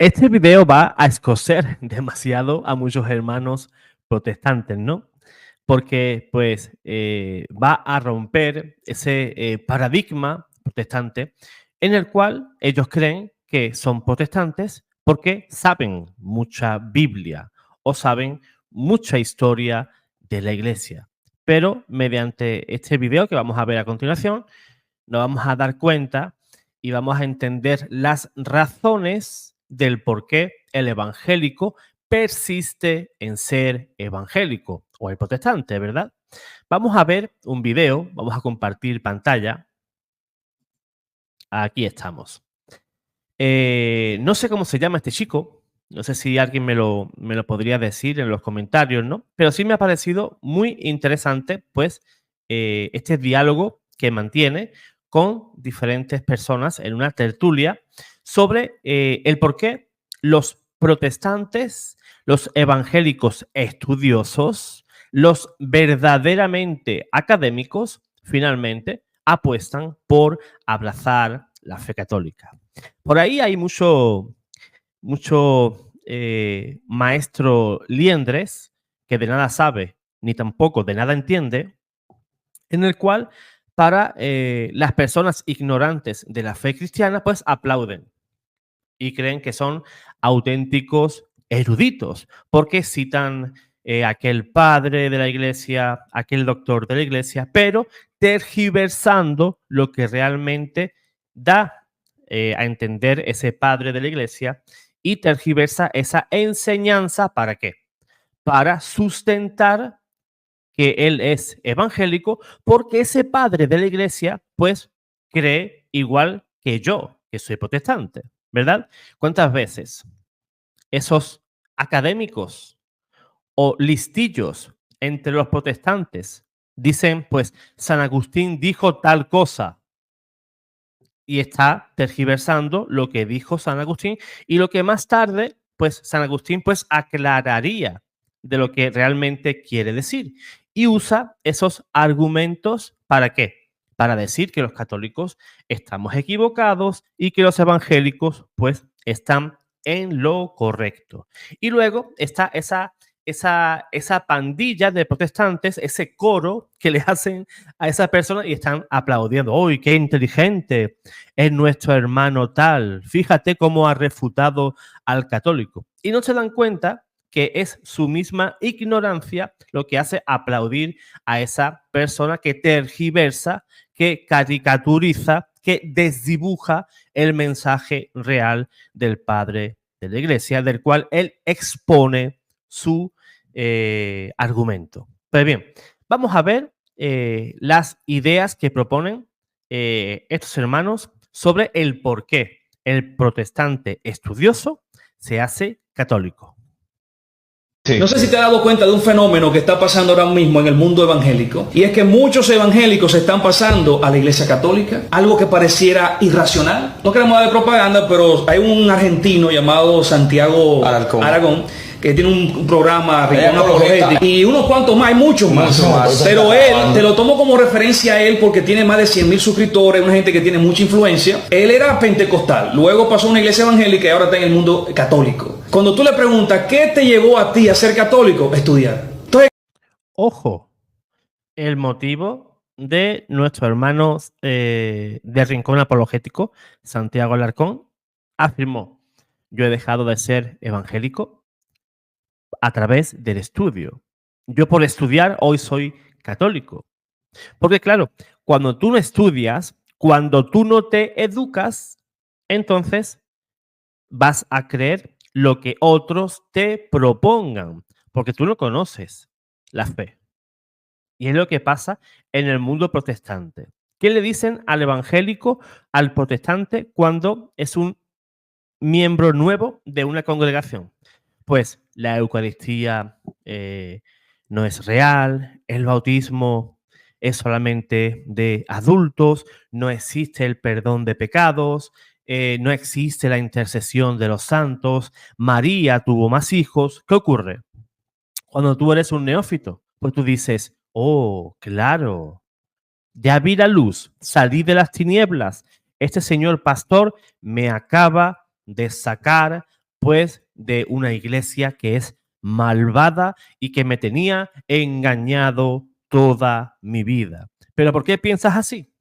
Este video va a escocer demasiado a muchos hermanos protestantes, ¿no? Porque pues va a romper ese paradigma protestante en el cual ellos creen que son protestantes porque saben mucha Biblia o saben mucha historia de la iglesia. Pero mediante este video que vamos a ver a continuación, nos vamos a dar cuenta y vamos a entender las razones del por qué el evangélico persiste en ser evangélico o el protestante, ¿verdad? Vamos a ver un video, vamos a compartir pantalla. Aquí estamos. No sé cómo se llama este chico, no sé si alguien me lo podría decir en los comentarios, ¿no? Pero sí me ha parecido muy interesante, pues, este diálogo que mantiene con diferentes personas en una tertulia sobre el por qué los protestantes, los evangélicos estudiosos, los verdaderamente académicos, finalmente apuestan por abrazar la fe católica. Por ahí hay mucho maestro liendres que de nada sabe ni tampoco de nada entiende, en el cual para las personas ignorantes de la fe cristiana, pues aplauden y creen que son auténticos eruditos, porque citan aquel padre de la iglesia, aquel doctor de la iglesia, pero tergiversando lo que realmente da a entender ese padre de la iglesia y tergiversa esa enseñanza ¿para qué? Para sustentar que él es evangélico, porque ese padre de la iglesia, pues, cree igual que yo, que soy protestante, ¿verdad? ¿Cuántas veces esos académicos o listillos entre los protestantes dicen, pues, San Agustín dijo tal cosa y está tergiversando lo que dijo San Agustín y lo que más tarde, pues, San Agustín, pues, aclararía de lo que realmente quiere decir y usa esos argumentos ¿para qué? Para decir que los católicos estamos equivocados y que los evangélicos pues están en lo correcto. Y luego está esa pandilla de protestantes, ese coro que le hacen a esa persona y están aplaudiendo. ¡Uy, qué inteligente es nuestro hermano tal! Fíjate cómo ha refutado al católico. Y no se dan cuenta que es su misma ignorancia lo que hace aplaudir a esa persona que tergiversa, que caricaturiza, que desdibuja el mensaje real del padre de la iglesia, del cual él expone su argumento. Pues bien, vamos a ver las ideas que proponen estos hermanos sobre el por qué el protestante estudioso se hace católico. No sé si te has dado cuenta de un fenómeno que está pasando ahora mismo en el mundo evangélico, y es que muchos evangélicos están pasando a la iglesia católica, algo que pareciera irracional. No queremos dar propaganda, pero hay un argentino llamado Santiago Aragón que tiene un programa apologético y unos cuantos más, hay muchos más. Pero él, te lo tomo como referencia a él porque tiene más de 100,000 suscriptores, una gente que tiene mucha influencia. Él era pentecostal, luego pasó a una iglesia evangélica y ahora está en el mundo católico. Cuando tú le preguntas, ¿qué te llevó a ti a ser católico? Estudiar. Entonces, ojo, el motivo de nuestro hermano de Rincón Apologético, Santiago Alarcón, afirmó, yo he dejado de ser evangélico a través del estudio. Yo por estudiar hoy soy católico. Porque claro, cuando tú no estudias, cuando tú no te educas, entonces vas a creer lo que otros te propongan, porque tú no conoces la fe. Y es lo que pasa en el mundo protestante. ¿Qué le dicen al evangélico, al protestante, cuando es un miembro nuevo de una congregación? Pues la Eucaristía no es real, el bautismo es solamente de adultos, no existe el perdón de pecados, no existe la intercesión de los santos, María tuvo más hijos. ¿Qué ocurre? Cuando tú eres un neófito, pues tú dices, oh, claro, ya vi la luz, salí de las tinieblas. Este señor pastor me acaba de sacar pues de una iglesia que es malvada y que me tenía engañado toda mi vida. ¿Pero por qué piensas así?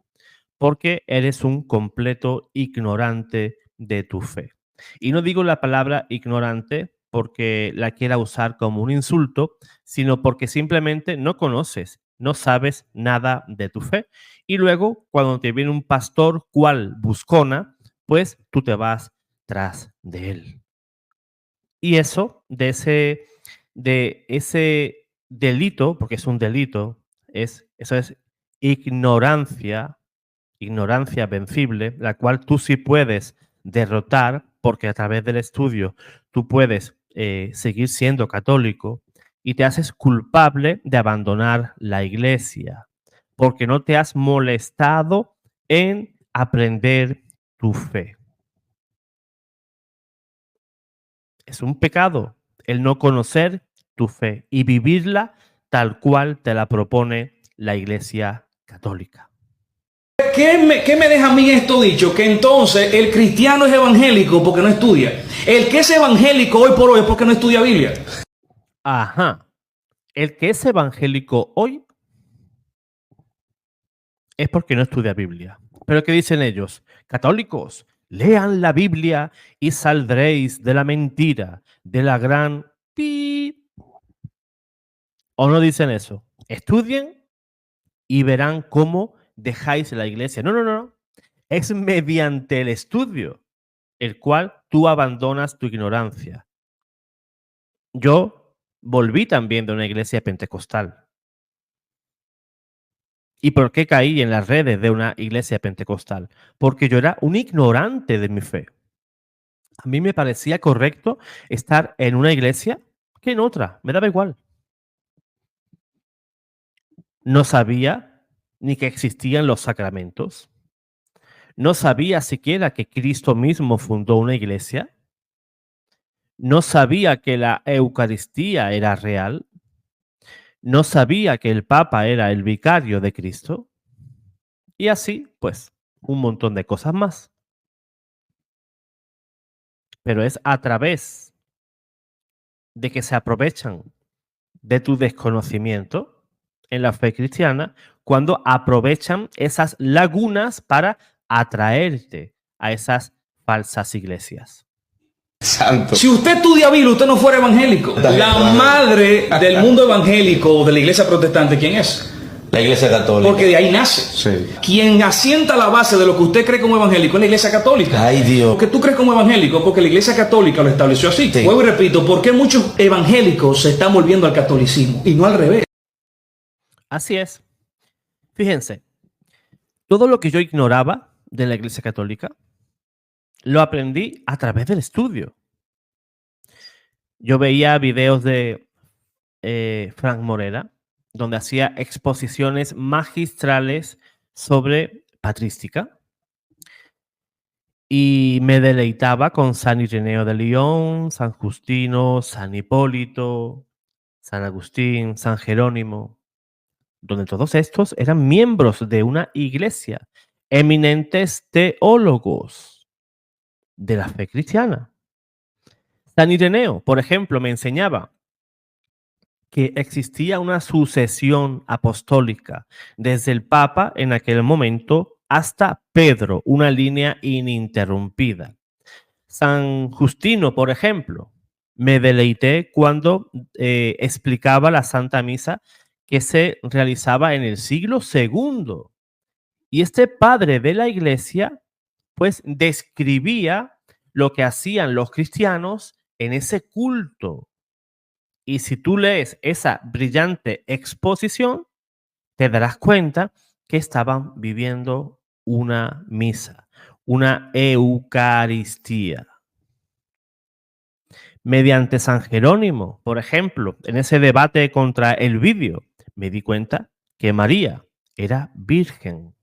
Porque eres un completo ignorante de tu fe. Y no digo la palabra ignorante porque la quiera usar como un insulto, sino porque simplemente no conoces, no sabes nada de tu fe. Y luego, cuando te viene un pastor cual buscona, pues tú te vas tras de él. Y eso, de ese delito, porque es un delito, eso es ignorancia, ignorancia vencible, la cual tú sí puedes derrotar, porque a través del estudio tú puedes seguir siendo católico y te haces culpable de abandonar la iglesia, porque no te has molestado en aprender tu fe. Es un pecado el no conocer tu fe y vivirla tal cual te la propone la Iglesia Católica. ¿Qué me deja a mí esto dicho? Que entonces el cristiano es evangélico porque no estudia. El que es evangélico hoy por hoy es porque no estudia Biblia. Ajá. El que es evangélico hoy es porque no estudia Biblia. Pero ¿qué dicen ellos? Católicos, lean la Biblia y saldréis de la mentira, de la gran pi. ¿O no dicen eso? Estudien y verán cómo dejáis la iglesia. No, no, no. Es mediante el estudio el cual tú abandonas tu ignorancia. Yo volví también de una iglesia pentecostal. ¿Y por qué caí en las redes de una iglesia pentecostal? Porque yo era un ignorante de mi fe. A mí me parecía correcto estar en una iglesia que en otra. Me daba igual. No sabía ni que existían los sacramentos. No sabía siquiera que Cristo mismo fundó una iglesia. No sabía que la Eucaristía era real. No sabía que el Papa era el vicario de Cristo. Y así, pues, un montón de cosas más. Pero es a través de que se aprovechan de tu desconocimiento en la fe cristiana cuando aprovechan esas lagunas para atraerte a esas falsas iglesias. Santo. Si usted estudia Biblia, usted no fuera evangélico. La madre del mundo evangélico o de la iglesia protestante, ¿quién es? La iglesia católica. Porque de ahí nace. Sí. Quien asienta la base de lo que usted cree como evangélico es la iglesia católica. Ay, Dios. Porque tú crees como evangélico, porque la iglesia católica lo estableció así. Sí. Vuelvo y repito, ¿por qué muchos evangélicos se están volviendo al catolicismo y no al revés? Así es. Fíjense, todo lo que yo ignoraba de la iglesia católica lo aprendí a través del estudio. Yo veía videos de Frank Morera, donde hacía exposiciones magistrales sobre patrística y me deleitaba con San Ireneo de León, San Justino, San Hipólito, San Agustín, San Jerónimo, donde todos estos eran miembros de una iglesia, eminentes teólogos de la fe cristiana. San Ireneo, por ejemplo, me enseñaba que existía una sucesión apostólica desde el Papa en aquel momento hasta Pedro, una línea ininterrumpida. San Justino, por ejemplo, me deleité cuando explicaba la Santa Misa que se realizaba en el siglo II. Y este padre de la iglesia, pues describía lo que hacían los cristianos en ese culto. Y si tú lees esa brillante exposición, te darás cuenta que estaban viviendo una misa, una Eucaristía. Mediante San Jerónimo, por ejemplo, en ese debate contra el vídeo, me di cuenta que María era virgen.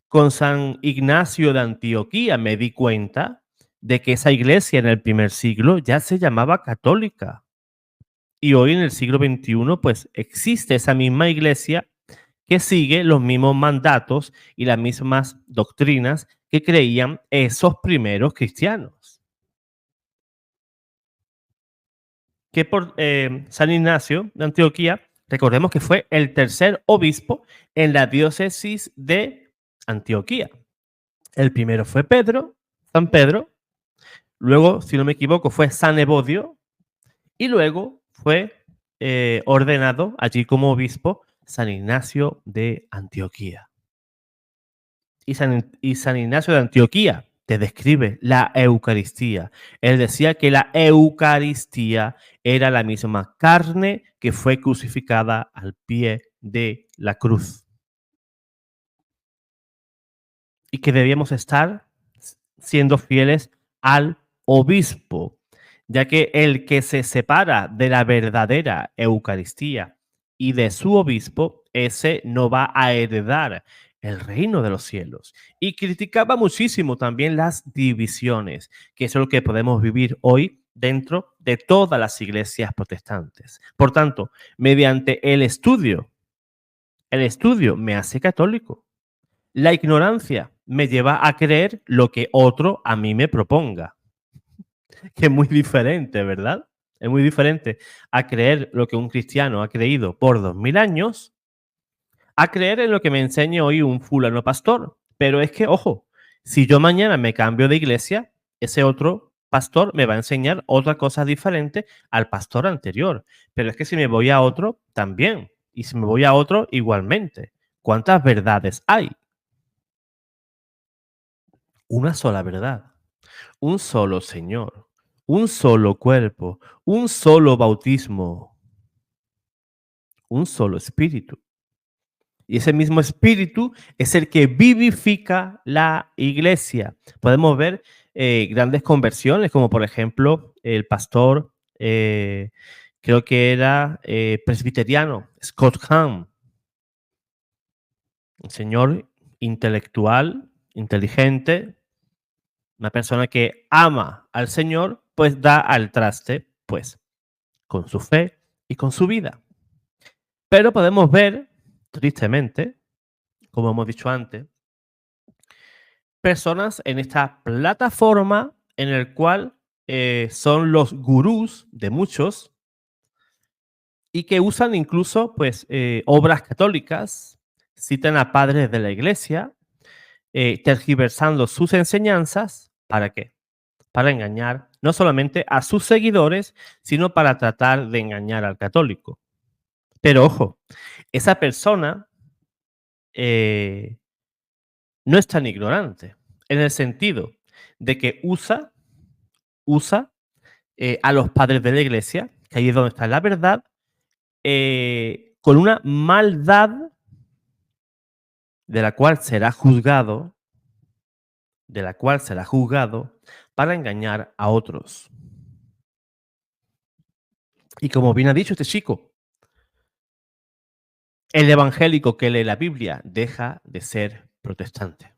Con San Ignacio de Antioquía me di cuenta de que esa iglesia en el primer siglo ya se llamaba católica. Y hoy en el siglo XXI, pues existe esa misma iglesia que sigue los mismos mandatos y las mismas doctrinas que creían esos primeros cristianos. que por San Ignacio de Antioquía, recordemos que fue el tercer obispo en la diócesis de Antioquía. El primero fue San Pedro, luego, si no me equivoco, fue San Evodio, y luego fue ordenado allí como obispo San Ignacio de Antioquía. Y San Ignacio de Antioquía te describe la Eucaristía. Él decía que la Eucaristía era la misma carne que fue crucificada al pie de la cruz. Y que debíamos estar siendo fieles al obispo, ya que el que se separa de la verdadera Eucaristía y de su obispo, ese no va a heredar el reino de los cielos. Y criticaba muchísimo también las divisiones, que es lo que podemos vivir hoy dentro de todas las iglesias protestantes. Por tanto, mediante el estudio me hace católico. La ignorancia me lleva a creer lo que otro a mí me proponga. Que es muy diferente, ¿verdad? Es muy diferente a creer lo que un cristiano ha creído por 2000 años a creer en lo que me enseña hoy un fulano pastor. Pero es que, ojo, si yo mañana me cambio de iglesia, ese otro pastor me va a enseñar otra cosa diferente al pastor anterior. Pero es que si me voy a otro, también. Y si me voy a otro, igualmente. ¿Cuántas verdades hay? Una sola verdad, un solo Señor, un solo cuerpo, un solo bautismo, un solo espíritu. Y ese mismo espíritu es el que vivifica la iglesia. Podemos ver grandes conversiones, como por ejemplo el pastor, creo que era presbiteriano, Scott Hahn, un señor intelectual, inteligente, una persona que ama al Señor, pues da al traste, pues, con su fe y con su vida. Pero podemos ver, tristemente, como hemos dicho antes, personas en esta plataforma en el cual son los gurús de muchos y que usan incluso, pues, obras católicas, citan a padres de la iglesia, tergiversando sus enseñanzas. ¿Para qué? Para engañar no solamente a sus seguidores, sino para tratar de engañar al católico. Pero ojo, esa persona no es tan ignorante, en el sentido de que usa a los padres de la iglesia, que ahí es donde está la verdad, con una maldad de la cual será juzgado, para engañar a otros. Y como bien ha dicho este chico, el evangélico que lee la Biblia deja de ser protestante.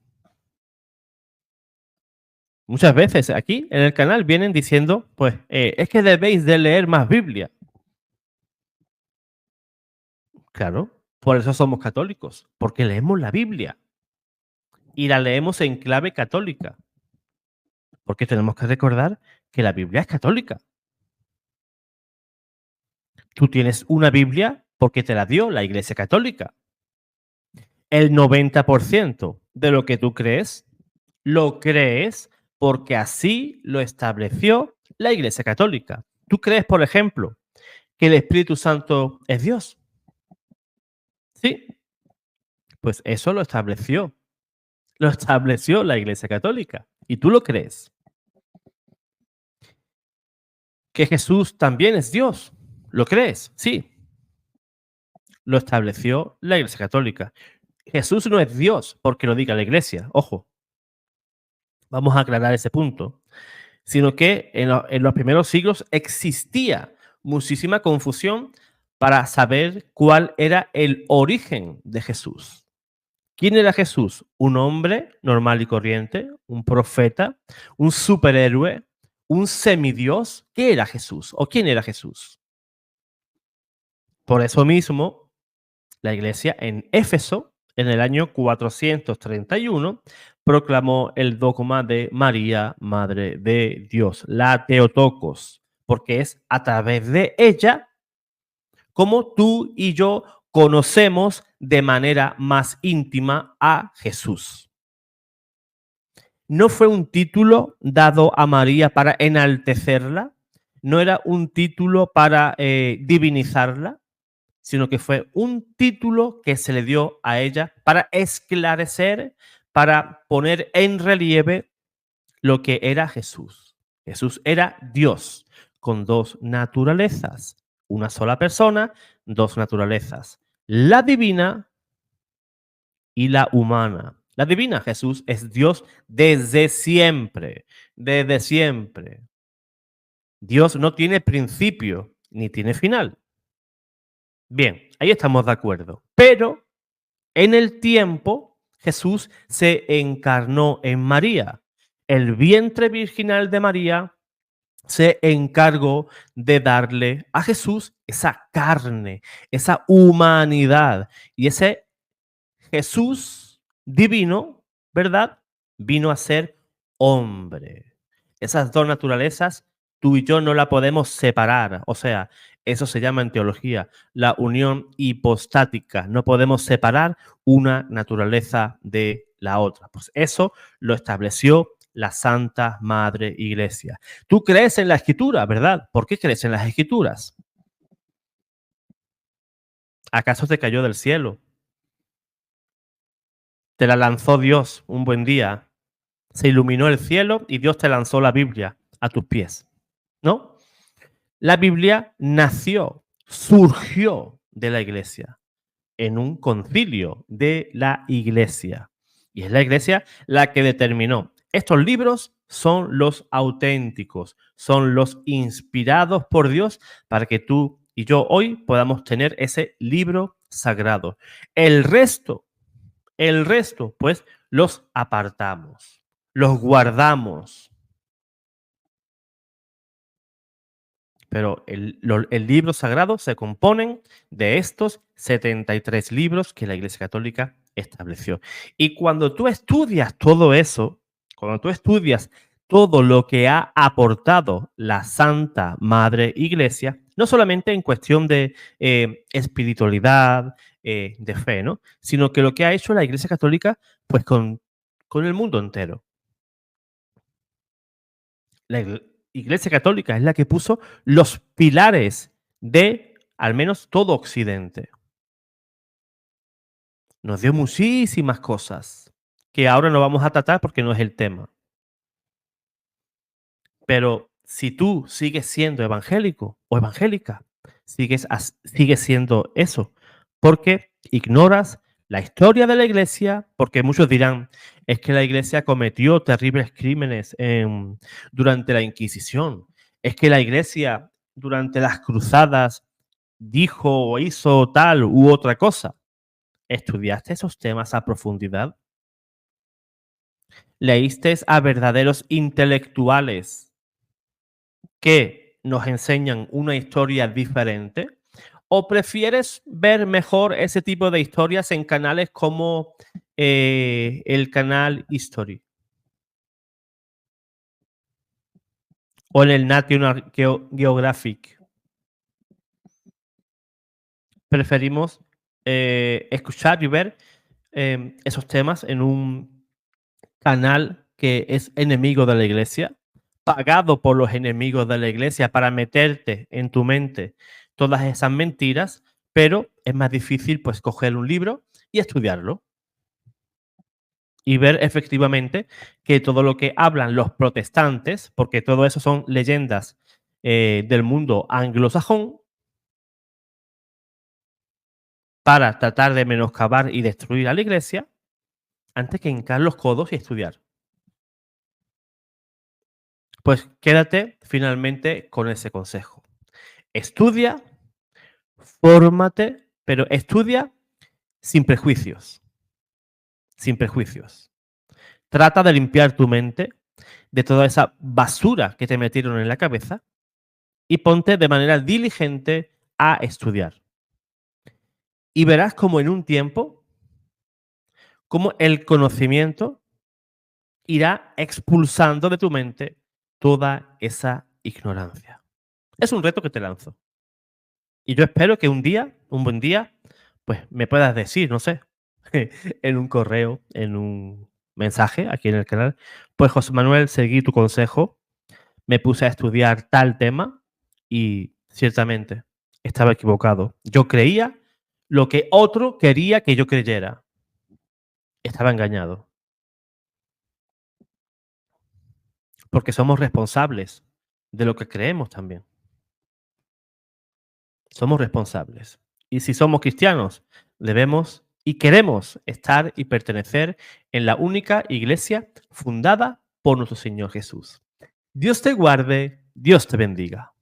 Muchas veces aquí en el canal vienen diciendo, pues, es que debéis de leer más Biblia. Claro, por eso somos católicos, porque leemos la Biblia y la leemos en clave católica, porque tenemos que recordar que la Biblia es católica. Tú tienes una Biblia porque te la dio la Iglesia Católica. El 90% de lo que tú crees, lo crees porque así lo estableció la Iglesia Católica. ¿Tú crees, por ejemplo, que el Espíritu Santo es Dios? Sí, pues eso lo estableció la Iglesia Católica. ¿Y tú lo crees? ¿Que Jesús también es Dios? ¿Lo crees? Sí, lo estableció la Iglesia Católica. Jesús no es Dios porque lo diga la Iglesia, ojo. Vamos a aclarar ese punto. Sino que en los primeros siglos existía muchísima confusión para saber cuál era el origen de Jesús. ¿Quién era Jesús? ¿Un hombre normal y corriente? ¿Un profeta? ¿Un superhéroe? ¿Un semidios? ¿Qué era Jesús? ¿O quién era Jesús? Por eso mismo, la iglesia en Éfeso, en el año 431, proclamó el dogma de María, Madre de Dios, la Theotokos, porque es a través de ella como tú y yo conocemos de manera más íntima a Jesús. No fue un título dado a María para enaltecerla, no era un título para divinizarla, sino que fue un título que se le dio a ella para esclarecer, para poner en relieve lo que era Jesús. Jesús era Dios con dos naturalezas, una sola persona, dos naturalezas, la divina y la humana. La divina, Jesús, es Dios desde siempre, desde siempre. Dios no tiene principio ni tiene final. Bien, ahí estamos de acuerdo. Pero en el tiempo, Jesús se encarnó en María. El vientre virginal de María se encargó de darle a Jesús esa carne, esa humanidad. Y ese Jesús divino, ¿verdad? Vino a ser hombre. Esas dos naturalezas, tú y yo no la podemos separar. O sea, eso se llama en teología la unión hipostática. No podemos separar una naturaleza de la otra. Pues eso lo estableció la Santa Madre Iglesia. Tú crees en la Escritura, ¿verdad? ¿Por qué crees en las Escrituras? ¿Acaso te cayó del cielo? Te la lanzó Dios un buen día. Se iluminó el cielo y Dios te lanzó la Biblia a tus pies, ¿no? La Biblia nació, surgió de la iglesia en un concilio de la iglesia. Y es la iglesia la que determinó. Estos libros son los auténticos, son los inspirados por Dios para que tú y yo hoy podamos tener ese libro sagrado. El resto, pues, los apartamos, los guardamos. Pero el libro sagrado se componen de estos 73 libros que la Iglesia Católica estableció. Y cuando tú estudias todo eso, cuando tú estudias todo lo que ha aportado la Santa Madre Iglesia, no solamente en cuestión de espiritualidad, de fe, ¿no? Sino que lo que ha hecho la Iglesia Católica, pues con el mundo entero. La Iglesia Católica es la que puso los pilares de al menos todo Occidente. Nos dio muchísimas cosas que ahora no vamos a tratar porque no es el tema. Pero si tú sigues siendo evangélico o evangélica, sigues siendo eso, porque ignoras la historia de la iglesia, porque muchos dirán, es que la iglesia cometió terribles crímenes durante la Inquisición, es que la iglesia durante las cruzadas dijo o hizo tal u otra cosa. ¿Estudiaste esos temas a profundidad? ¿Leíste a verdaderos intelectuales que nos enseñan una historia diferente? ¿O prefieres ver mejor ese tipo de historias en canales como el canal History o en el National Geographic? Preferimos escuchar y ver esos temas en un canal que es enemigo de la iglesia, pagado por los enemigos de la iglesia para meterte en tu mente todas esas mentiras, pero es más difícil pues coger un libro y estudiarlo y ver efectivamente que todo lo que hablan los protestantes, porque todo eso son leyendas del mundo anglosajón, para tratar de menoscabar y destruir a la iglesia, antes que hincar los codos y estudiar. Pues quédate finalmente con ese consejo. Estudia, fórmate, pero estudia sin prejuicios. Sin prejuicios. Trata de limpiar tu mente de toda esa basura que te metieron en la cabeza y ponte de manera diligente a estudiar. Y verás como en un tiempo, como el conocimiento irá expulsando de tu mente toda esa ignorancia. Es un reto que te lanzo. Y yo espero que un buen día, pues me puedas decir, no sé, en un correo, en un mensaje aquí en el canal, pues José Manuel, seguí tu consejo, me puse a estudiar tal tema y ciertamente estaba equivocado. Yo creía lo que otro quería que yo creyera. Estaba engañado. Porque somos responsables de lo que creemos también. Somos responsables. Y si somos cristianos, debemos y queremos estar y pertenecer en la única iglesia fundada por nuestro Señor Jesús. Dios te guarde, Dios te bendiga.